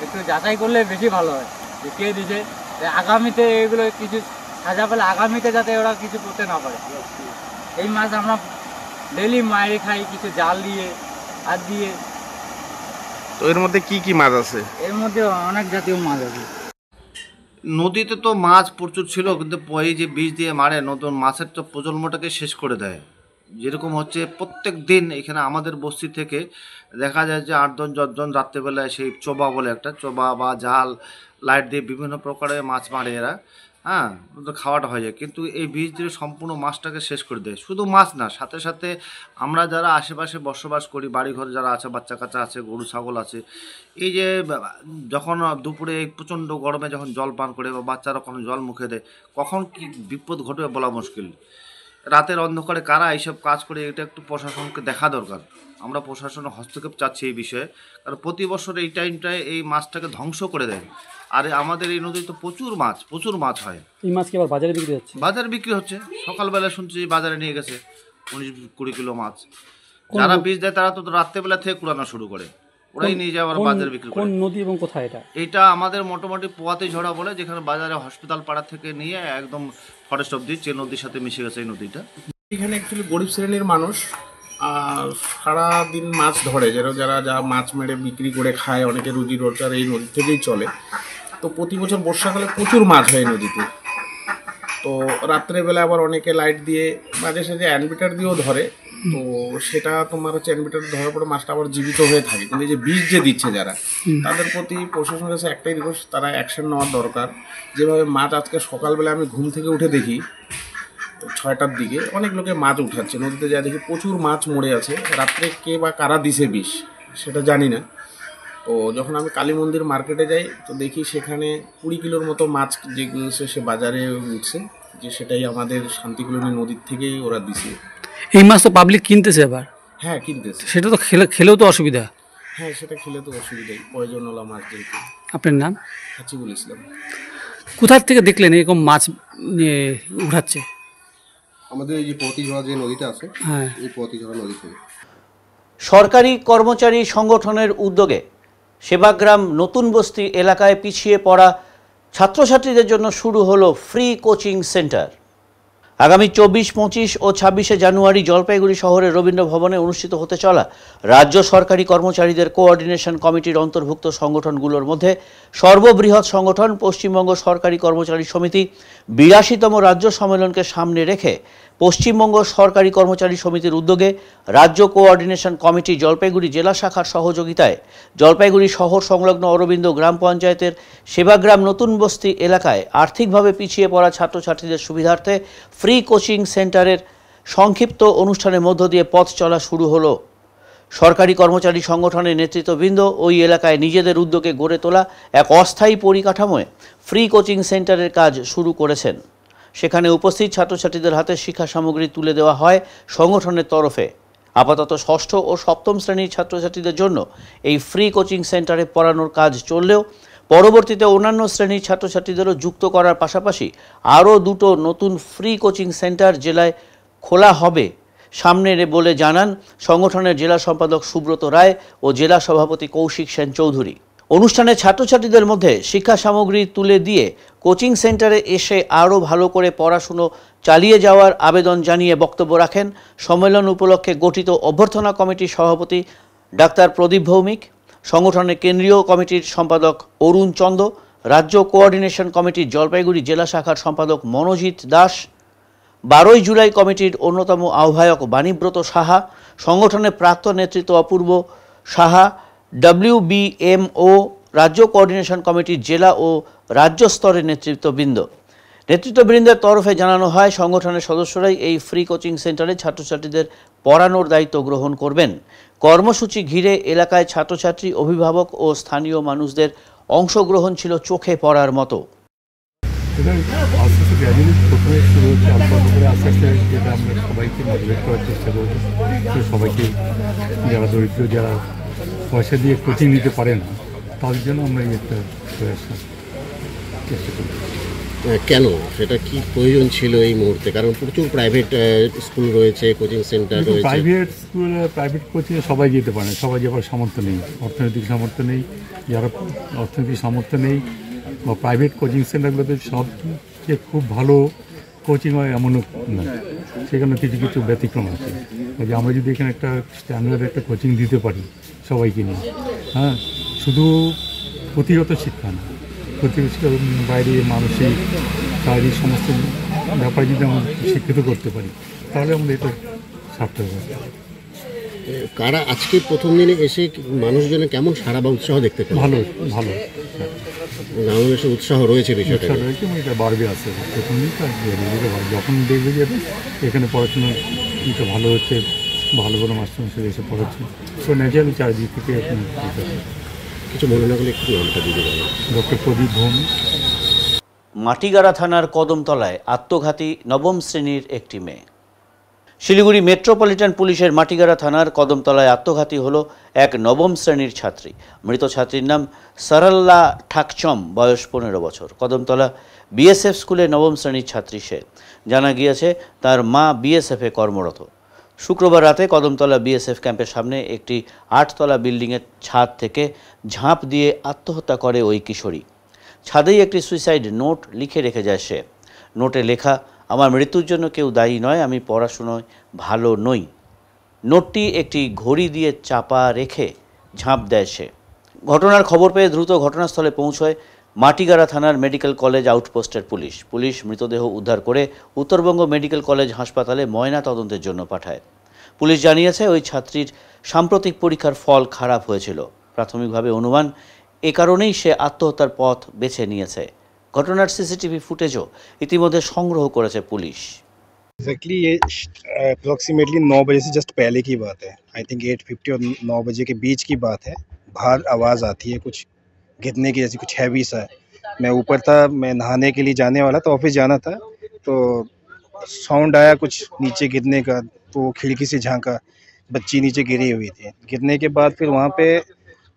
একটু যাচাই করলে বেশি ভালো হয় যে কে দিছে, আগামীতে এগুলো কিছু সাজা পেলে আগামীতে যাতে ওরা কিছু করতে না পারে। এই মাছ আমরা ডেলি মায়েরে খাই, কিছু জাল দিয়ে হাত দিয়ে। তো এর মধ্যে কি কি মাছ আছে? এর মধ্যে অনেক জাতীয় মাছ আছে। নদীতে তো মাছ প্রচুর ছিল, কিন্তু এই যে বীজ দিয়ে মারে নতুন মাছের তো প্রজন্মটাকে শেষ করে দেয়। যেরকম হচ্ছে প্রত্যেক দিন এখানে আমাদের বস্তি থেকে দেখা যায় যে 8-10 জন রাত্রেবেলায় সেই চোবা বলে একটা চোবা বা জাল লাইট দিয়ে বিভিন্ন প্রকারের মাছ মারে এরা, হ্যাঁ, খাওয়াটা হয়ে যায়। কিন্তু এই বীজ দিয়ে সম্পূর্ণ মাছটাকে শেষ করে দেয়। শুধু মাছ না, সাথে সাথে আমরা যারা আশেপাশে বসবাস করি, বাড়িঘর যারা আছে, বাচ্চা কাচ্চা আছে, গরু ছাগল আছে, এই যে যখন দুপুরে এই প্রচণ্ড গরমে যখন জল পান করে বা বাচ্চারা কখন জল মুখে দেয়, কখন কি বিপদ ঘটবে বলা মুশকিল। রাতের অন্ধকারে কারা এইসব কাজ করে, এটা একটু প্রশাসনকে দেখা দরকার। আমরা প্রশাসনের হস্তক্ষেপ চাচ্ছি এই বিষয়ে, কারণ প্রতি বছর এই টাইমটায় এই মাছটাকে ধ্বংস করে দেয়। আর আমাদের এই নদীতে তো প্রচুর মাছ হয়। এই মাছ কি আবার বাজারে বিক্রি হচ্ছে? বাজারে বিক্রি হচ্ছে, সকালবেলা শুনছি বাজারে নিয়ে গেছে 19-20 কিলো মাছ। যারা বীজ দেয় তারা তো রাত্রেবেলা থেকে কুড়ানো শুরু করে, ওরাই নিয়ে যায় আবার বাজারে বিক্রি করে। কোন নদী এবং কোথায় এটা? এটা আমাদের মোটামুটি পোয়াতি ঝড়া বলে, যেখানে বাজারে হসপিটাল পাড়া থেকে নিয়ে একদম ফরেস্ট অব্দি যে নদীর সাথে মিশে গেছে এই নদীটা। এখানে অ্যাকচুয়ালি গরিব শ্রেণীর মানুষ সারাদিন মাছ ধরে, যারা মাছ মেরে বিক্রি করে খায়, অনেকে রুজি রোজগার এই নদী থেকেই চলে। তো প্রতি বছর বর্ষাকালে প্রচুর মাছ হয় নদীতে। তো রাত্রেবেলা আবার অনেকে লাইট দিয়ে মাঝে সাঝে অ্যানবিটার দিয়েও ধরে। তো সেটা তোমার হচ্ছে অ্যানবিটার ধরার পরে মাছটা আবার জীবিত হয়ে থাকে। কিন্তু এই যে বীজ যে দিচ্ছে যারা, তাদের প্রতি প্রশাসনের কাছে একটাই রিকোয়েস্ট, তারা অ্যাকশন নেওয়ার দরকার। যেভাবে মাছ আজকে সকালবেলা আমি ঘুম থেকে উঠে দেখি 6টার দিকে অনেক লোকে মাছ উঠাচ্ছে নদীতে, যা দেখি প্রচুর মাছ মরে আছে। রাত্রে কে বা কারা দিছে বিষ সেটা জানি না। তো যখন আমি কালী মন্দির মার্কেটে যাই তো দেখি সেখানে 20 কিলোর মতো মাছ যেগুলো সে বাজারে উঠছে, যে সেটাই আমাদের শান্তিকুলনী নদীর থেকেই ওরা দিছে। এই মাছ তো পাবলিক কিনতেছে আবার। হ্যাঁ, কিনতেছে। সেটা তো খেলেও তো অসুবিধা। হ্যাঁ, সেটা খেলে তো অসুবিধাই, পয়জনওয়ালা মাছ যেহেতু। আপনার নাম? হাজিবুল ইসলাম। কোথা থেকে দেখলেন এরকম মাছ উঠাচ্ছে? আমাদের এই যে পতিঝরা যে নদীটা আছে, হ্যাঁ, এই পতিঝরা নদী থেকে। সরকারি কর্মচারী সংগঠনের উদ্যোগে সেবাগ্রাম নতুন বস্তি এলাকায় পিছিয়ে পড়া ছাত্রছাত্রীদের জন্য শুরু হলো ফ্রি কোচিং সেন্টার। আগামী 24, 25 ও 26শে জানুয়ারি জলপাইগুড়ি শহরের রবীন্দ্র ভবনে অনুষ্ঠিত হতে চলা রাজ্য সরকারি কর্মচারীদের কোঅর্ডিনেশন কমিটির অন্তর্ভুক্ত সংগঠনগুলোর মধ্যে সর্ববৃহৎ সংগঠন পশ্চিমবঙ্গ সরকারি কর্মচারী সমিতি 82তম রাজ্য সম্মেলনকে সামনে রেখে পশ্চিমবঙ্গ সরকারি কর্মচারী সমিতির উদ্যোগে রাজ্য কোঅর্ডিনেশন কমিটি জলপাইগুড়ি জেলা শাখার সহযোগিতায় জলপাইগুড়ি শহর সংলগ্ন অরবিন্দ গ্রাম পঞ্চায়েতের সেবাগ্রাম নতুন বস্তি এলাকায় আর্থিকভাবে পিছিয়ে পড়া ছাত্রছাত্রীদের সুবিধার্থে ফ্রি কোচিং সেন্টারের সংক্ষিপ্ত অনুষ্ঠানের মধ্য দিয়ে পথ চলা শুরু হলো। সরকারি কর্মচারী সংগঠনের নেতৃত্ববৃন্দ ওই এলাকায় নিজেদের উদ্যোগে গড়ে তোলা এক অস্থায়ী পরিকাঠামোয় ফ্রি কোচিং সেন্টারের কাজ শুরু করেছেন। সেখানে উপস্থিত ছাত্রছাত্রীদের হাতে শিক্ষা সামগ্রী তুলে দেওয়া হয় সংগঠনের তরফে। আপাতত ষষ্ঠ ও সপ্তম শ্রেণীর ছাত্রছাত্রীদের জন্য এই ফ্রি কোচিং সেন্টারে পড়ানোর কাজ চললেও পরবর্তীতে অন্যান্য শ্রেণীর ছাত্রছাত্রীদেরও যুক্ত করার পাশাপাশি আরও দুটো নতুন ফ্রি কোচিং সেন্টার জেলায় খোলা হবে সামনে বলে জানান সংগঠনের জেলা সম্পাদক সুব্রত রায় ও জেলা সভাপতি কৌশিক সেন চৌধুরী। অনুষ্ঠানে ছাত্রছাত্রীদের মধ্যে শিক্ষা সামগ্রী তুলে দিয়ে কোচিং সেন্টারে এসে আরও ভালো করে পড়াশুনো চালিয়ে যাওয়ার আবেদন জানিয়ে বক্তব্য রাখেন সম্মেলন উপলক্ষে গঠিত অভ্যর্থনা কমিটির সভাপতি ডাক্তার প্রদীপ ভৌমিক, সংগঠনের কেন্দ্রীয় কমিটির সম্পাদক অরুণ চন্দ, রাজ্য কোঅর্ডিনেশন কমিটির জলপাইগুড়ি জেলা শাখার সম্পাদক মনোজিৎ দাস, 12ই জুলাই কমিটির অন্যতম আহ্বায়ক বাণীব্রত সাহা, সংগঠনের প্রাক্তন নেতৃত্ব অপূর্ব সাহা, WBMO রাজ্য কোঅর্ডিনেশন কমিটির জেলা ও রাজ্য স্তরের নেতৃত্ববৃন্দের তরফে জানানো হয় সংগঠনের সদস্যরাই এই ফ্রি কোচিং সেন্টারে ছাত্রছাত্রীদের পড়ানোর দায়িত্ব গ্রহণ করবেন। কর্মসূচি ঘিরে এলাকায় ছাত্রছাত্রী, অভিভাবক ও স্থানীয় মানুষদের অংশগ্রহণ ছিল চোখে পড়ার মতো। এটা আস্তে আস্তে গ্র্যাজুয়ালি প্রথমে শুরু হচ্ছে, অল্প অল্প করে আস্তে আস্তে যেটা আমরা সবাইকে মোটিভেট করার চেষ্টা করবো, সবাইকে যারা দরিদ্র, যারা পয়সা দিয়ে কোচিং নিতে পারে না, তাদের জন্য আমরা এই একটা চেষ্টা করব। কেন সেটা কি প্রয়োজন ছিল এই মুহূর্তে? কারণ প্রচুর প্রাইভেট স্কুল রয়েছে, কোচিং সেন্টার রয়েছে। প্রাইভেট স্কুল, প্রাইভেট কোচিংয়ে সবাই যেতে পারে না, সবাই যাবার সামর্থ্য নেই, অর্থনৈতিক সামর্থ্য নেই। যারা অর্থনৈতিক সামর্থ্য নেই বা প্রাইভেট কোচিং সেন্টারগুলোতে সব যে খুব ভালো কোচিং হয় এমনও না, সেখানে কিছু কিছু ব্যতিক্রম আছে। যে আমরা যদি এখানে একটা স্ট্যান্ডার্ড একটা কোচিং দিতে পারি সবাইকে নিয়ে, হ্যাঁ, শুধু পুঁথিগত শিক্ষা না, প্রতিবেশীর বাইরে মানসিক, শারীরিক সমস্ত ব্যাপারে যদি আমরা শিক্ষিত করতে পারি, তাহলে আমরা এটা সার্থক হবে। কারা আজকে প্রথম দিনে এসে মানুষজনের কেমন সাড়া বা উৎসাহ দেখতে পাই? ভালো ভালো, আমাদের উৎসাহ রয়েছে, বিষয়টা রয়েছে, এটা বাড়বে আসতে প্রথম দিন। যখন দেখবে যে এখানে পড়াশোনা এটা ভালো হচ্ছে, ভালো ভালো মাস্টার এসে পড়াচ্ছে, তো ন্যাচারালি চারিদিক থেকে কিছু মনে না করলে একটু নামটা দিতে পারেন। ডক্টর প্রদীপ ভৌমিক। মাটিগাড়া থানার কদমতলায় আত্মঘাতী নবম শ্রেণীর একটি মেয়ে। শিলিগুড়ি মেট্রোপলিটন পুলিশের মাটিগাড়া থানার কদমতলায় আত্মঘাতী হলো এক নবম শ্রেণীর ছাত্রী। মৃত ছাত্রীর নাম সরল্লা ঠাকচম, বয়স 15 বছর। কদমতলা বিএসএফ স্কুলে নবম শ্রেণীর ছাত্রী সে। জানা গিয়েছে তার মা বিএসএফে কর্মরত। শুক্রবার রাতে কদমতলা বিএসএফ ক্যাম্পের সামনে একটি 8তলা বিল্ডিংয়ের ছাদ থেকে ঝাঁপ দিয়ে আত্মহত্যা করে ওই কিশোরী। ছাদেই একটি সুইসাইড নোট লিখে রেখে যায় সে। নোটে লেখা, আমার মৃত্যুর জন্য কেউ দায়ী নয়, আমি পড়াশোনায় ভালো নই। নোটটি একটি ঘড়ি দিয়ে চাপা রেখে ঝাঁপ দেয় সে। ঘটনার খবর পেয়ে দ্রুত ঘটনাস্থলে পৌঁছয় মাটিগাড়া থানার মেডিকেল কলেজ আউটপোস্টের পুলিশ। পুলিশ মৃতদেহ উদ্ধার করে উত্তরবঙ্গ মেডিকেল কলেজ হাসপাতালে ময়না তদন্তের জন্য পাঠায়। পুলিশ জানিয়েছে ওই ছাত্রীর সাম্প্রতিক পরীক্ষার ফল খারাপ হয়েছিল। প্রাথমিকভাবে অনুমান এ কারণেই সে আত্মহত্যার পথ বেছে নিয়েছে। ঘটনার সিসিটিভি ফুটেজও ইতিমধ্যে সংগ্রহ করেছে পুলিশ। एग्जैक्टली ये अप्रॉक्सीमेटली 9 बजे से जस्ट पहले की बात है। आई थिंक 8:50 और 9 बजे के बीच की बात है। बाहर आवाज़ आती है कुछ गिरने की, जैसे कुछ हैवी सा है। मैं ऊपर था, मैं नहाने के लिए जाने वाला था, ऑफिस जाना था, तो साउंड आया कुछ नीचे गिरने का, तो खिड़की से झांका, बच्ची नीचे गिरी हुई थी। गिरने के बाद फिर वहाँ पे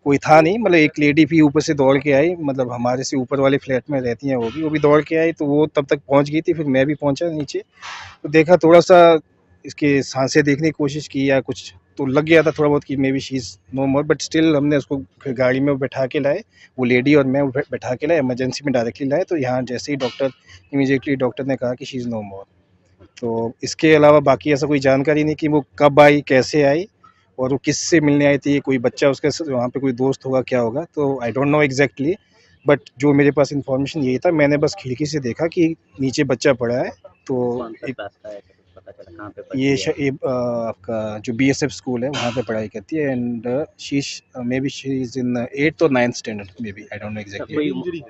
कोई था नहीं, मतलब एक लेडी भी ऊपर से दौड़ के आई, मतलब हमारे से ऊपर वाले फ्लैट में रहती हैं वो भी दौड़ के आई, तो वो तब तक पहुंच गई थी। फिर मैं भी पहुंचा नीचे, तो देखा थोड़ा सा इसके सांसें देखने की कोशिश की या कुछ, तो लग गया था थोड़ा बहुत कि may be she is no more, but still हमने उसको फिर गाड़ी में बैठा के लाए, वो लेडी और मैं बैठा के लाए, इमरजेंसी में डायरेक्टली लाए। तो यहाँ जैसे ही इमीडिएटली डॉक्टर ने कहा कि शी इज़ नो मोर। तो इसके अलावा बाकी ऐसा कोई जानकारी नहीं कि वो कब आई, कैसे आई और वो किससे मिलने आई थी, कोई बच्चा उसका वहाँ पे कोई दोस्त होगा, क्या होगा, तो I don't know exactly. But जो मेरे पास इंफॉर्मेशन यही था, मैंने बस खिड़की से देखा कि नीचे बच्चा पड़ा है। तो ये आपका जो बीएसएफ स्कूल है वहाँ पे पढ़ाई करती है, and she may be she is in 8th और 9th standard, may be, I don't know exactly.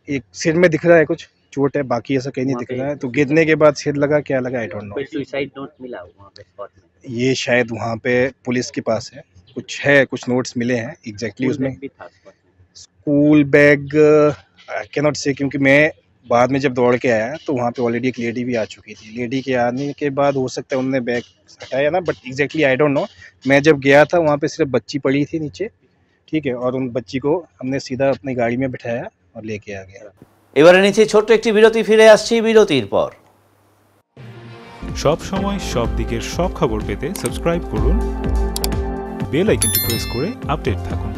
एक सिर में दिख रहा है कुछ चोट है, बाकी ऐसा कहीं नहीं दिख रहा है। तो गिरने के बाद सिर लगा, क्या लगा, I don't know. Suicide note मिला वहाँ पे स्पॉट में? ये शायद वहाँ पे पुलिस के पास है, कुछ है, कुछ नोट्स मिले हैं एग्जैक्टली उसमें। School bag I can not से, क्योंकि मैं बाद में जब दौड़ के आया तो वहाँ पे ऑलरेडी एक लेडी भी आ चुकी थी। लेडी के आने के बाद हो सकता है उन्होंने बैग हटाया ना, but exactly I don't know. मैं जब गया था वहाँ पे सिर्फ बच्ची पड़ी थी नीचे, ठीक है, और उन बच्ची को हमने सीधा अपनी गाड़ी में बिठाया और लेके आ गया। এবারে নিচে ছোট্ট একটি বিরতি, ফিরে আসছি বিরতির পর। সব সময় সব দিকের সব খবর পেতে সাবস্ক্রাইব করুন, বেল আইকনটি প্রেস করে আপডেট থাকুন।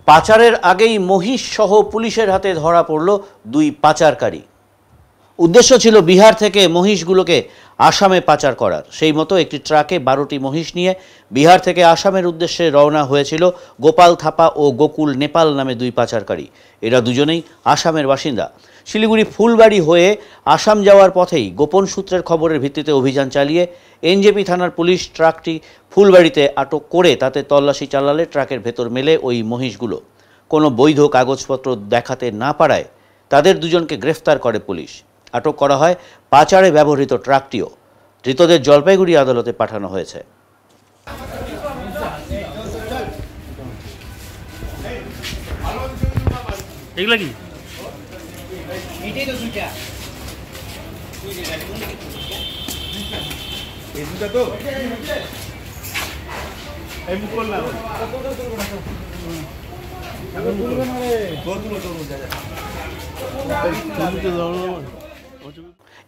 পাচারের আগেই মহিষ সহ পুলিশের হাতে ধরা পড়ল দুই পাচারকারী। উদ্দেশ্য ছিল বিহার থেকে মহিষগুলোকে আসামে পাচার করার। সেই মতো একটি ট্রাকে 12টি মহিষ নিয়ে বিহার থেকে আসামের উদ্দেশ্যে রওনা হয়েছিল গোপাল থাপা ও গোকুল নেপাল নামে দুই পাচারকারী। এরা দুজনেই আসামের বাসিন্দা। শিলিগুড়ি ফুলবাড়ি হয়ে আসাম যাওয়ার পথেই গোপন সূত্রের খবরের ভিত্তিতে অভিযান চালিয়ে এনজেপি থানার পুলিশ ট্রাকটি ফুলবাড়িতে আটক করে তাতে তল্লাশি চালালে ট্রাকের ভেতর মেলে ওই মহিষগুলো। কোনো বৈধ কাগজপত্র দেখাতে না পারায় তাদের দুজনকে গ্রেফতার করে পুলিশ। আটক করা হয় পাচারে ব্যবহৃত ট্রাকটিও। ধৃতদের জলপাইগুড়ি আদালতে পাঠানো হয়েছে। এগুলা কি?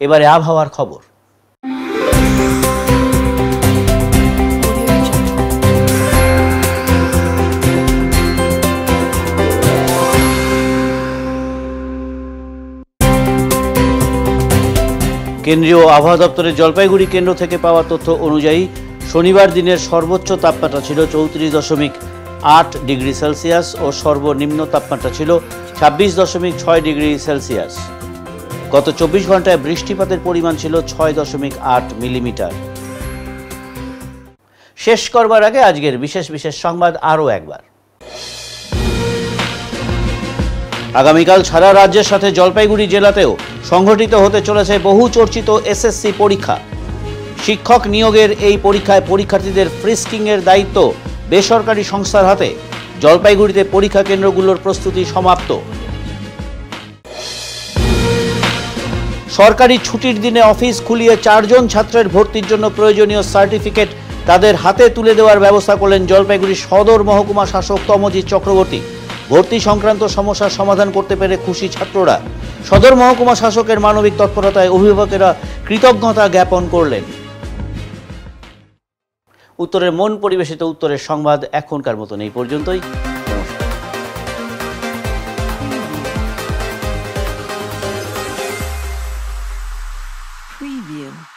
এবারে আবহাওয়ার খবর। কেন্দ্রীয় আবহাওয়া দপ্তরের জলপাইগুড়ি কেন্দ্র থেকে পাওয়া তথ্য অনুযায়ী শনিবার দিনের সর্বোচ্চ তাপমাত্রা ছিল 34.8 ডিগ্রি সেলসিয়াস ও সর্বনিম্ন তাপমাত্রা ছিল 26.6 ডিগ্রি সেলসিয়াস। গত 24 ঘন্টায় বৃষ্টিপাতের পরিমাণ ছিল 6.8 মিলিমিটার। শেষ করবার আগে আজকের বিশেষ বিশেষ সংবাদ আরও একবার। আগামীকাল সারা রাজ্যের সাথে জলপাইগুড়ি জেলাতেও সংঘটিত হতে চলেছে বহু চর্চিত এসএসসি পরীক্ষা। শিক্ষক নিয়োগের এই পরীক্ষায় পরীক্ষার্থীদের ফ্রিস্কিংয়ের দায়িত্ব বেসরকারি সংস্থার হাতে। জলপাইগুড়িতে পরীক্ষা কেন্দ্রগুলোর প্রস্তুতি সমাপ্ত। সরকারি ছুটির দিনে অফিস খুলিয়ে 4 জন ছাত্রের ভর্তির জন্য প্রয়োজনীয় সার্টিফিকেট তাদের হাতে তুলে দেওয়ার ব্যবস্থা করলেন জলপাইগুড়ি সদর মহকুমা শাসক তমজিৎ চক্রবর্তী। ভর্তি সংক্রান্ত সমস্যার সমাধান করতে পেরে খুশি ছাত্ররা। সদর মহকুমা শাসকের মানবিক তৎপরতায় অভিভাবকেরা কৃতজ্ঞতা জ্ঞাপন করলেন। উত্তরের মন পরিবেশিত উত্তরের সংবাদ এখনকার মতন এই পর্যন্তই। Preview.